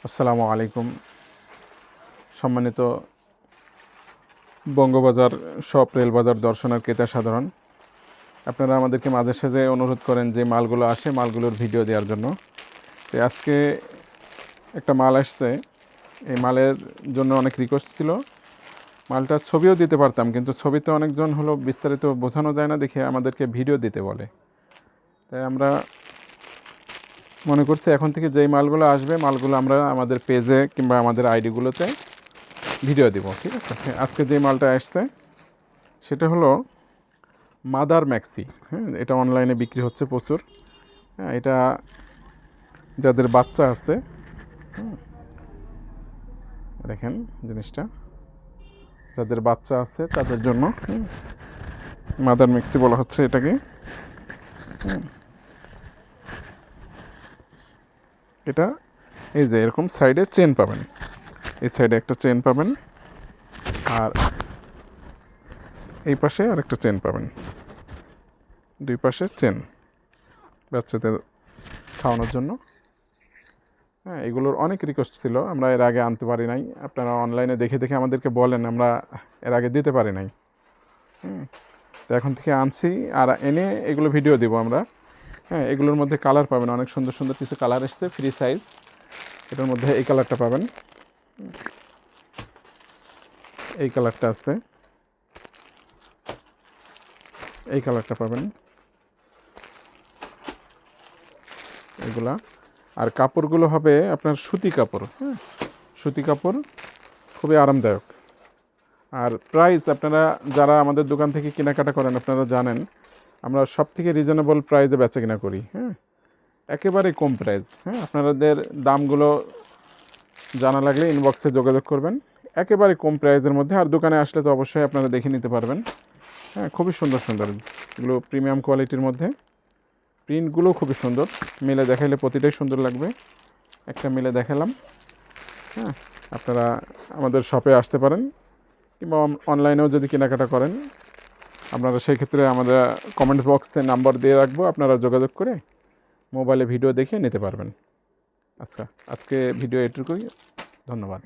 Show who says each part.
Speaker 1: আসসালামু আলাইকুম। সম্মানিত বঙ্গবাজার শপ রেলবাজার দর্শনার ক্রেতা সাধারণ, আপনারা আমাদেরকে মাঝে সাঝে অনুরোধ করেন যে মালগুলো আসে মালগুলোর ভিডিও দেওয়ার জন্য। তো আজকে একটা মাল আসছে, এই মালের জন্য অনেক রিকোয়েস্ট ছিল। মালটার ছবিও দিতে পারতাম, কিন্তু ছবিতে অনেকজন হলো বিস্তারিত বোঝানো যায় না দেখে আমাদেরকে ভিডিও দিতে বলে। তাই আমরা মনে করছি এখন থেকে যেই মালগুলো আসবে মালগুলো আমরা আমাদের পেজে কিংবা আমাদের আইডিগুলোতে ভিডিও দিব, ঠিক আছে। আজকে যে মালটা আসছে সেটা হলো মাদার ম্যাক্সি। এটা অনলাইনে বিক্রি হচ্ছে প্রচুর। এটা যাদের বাচ্চা আছে, দেখেন জিনিসটা, যাদের বাচ্চা আছে তাদের জন্য মাদার ম্যাক্সি বলা হচ্ছে এটাকে। এটা এই যে এরকম সাইডে চেন পাবেন, এই সাইডে একটা চেন পাবেন, আর এই পাশে আরেকটা চেন পাবেন, দুই পাশে চেন বাচ্চাদের খাওয়ানোর জন্য। এগুলোর অনেক রিকোয়েস্ট ছিল, আমরা এর আগে আনতে পারি নাই। আপনারা অনলাইনে দেখে দেখে আমাদেরকে বলেন, আমরা এর আগে দিতে পারি নাই। তো এখন থেকে আনছি, আর এনে এগুলো ভিডিও দিব আমরা। এগুলোর মধ্যে কালার পাবেন, অনেক সুন্দর সুন্দর কিছু কালার এসছে, ফ্রি সাইজ। এটার মধ্যে এই কালারটা পাবেন, এই কালারটা আছে, এই কালারটা পাবেন, এগুলা। আর কাপড়গুলো হবে আপনার সুতি কাপড়। সুতি কাপড়, খুবই আরামদায়ক। আর প্রাইস, আপনারা যারা আমাদের দোকান থেকে কেনাকাটা করেন আপনারা জানেন আমরা সব থেকে রিজনেবল প্রাইসে বেচা কিনা করি। একেবারে কম প্রাইস। আপনাদের দামগুলো জানা লাগলে ইনবক্সে যোগাযোগ করবেন, একেবারে কম প্রাইসের মধ্যে। আর দোকানে আসলে তো অবশ্যই আপনারা দেখে নিতে পারবেন। খুবই সুন্দর সুন্দর এগুলো, প্রিমিয়াম কোয়ালিটির মধ্যে। প্রিন্টগুলো খুবই সুন্দর, মেলে দেখাইলে প্রতিটাই সুন্দর লাগবে। একটা মেলে দেখালাম। আপনারা আমাদের শপে আসতে পারেন, কিংবা অনলাইনেও যদি কেনাকাটা করেন আপনারা সেই ক্ষেত্রে আমাদের কমেন্ট বক্সে নাম্বার দিয়ে রাখবো, আপনারা যোগাযোগ করে মোবাইলে ভিডিও দেখে নিতে পারবেন। আচ্ছা, আজকে ভিডিও এটুকুই, ধন্যবাদ।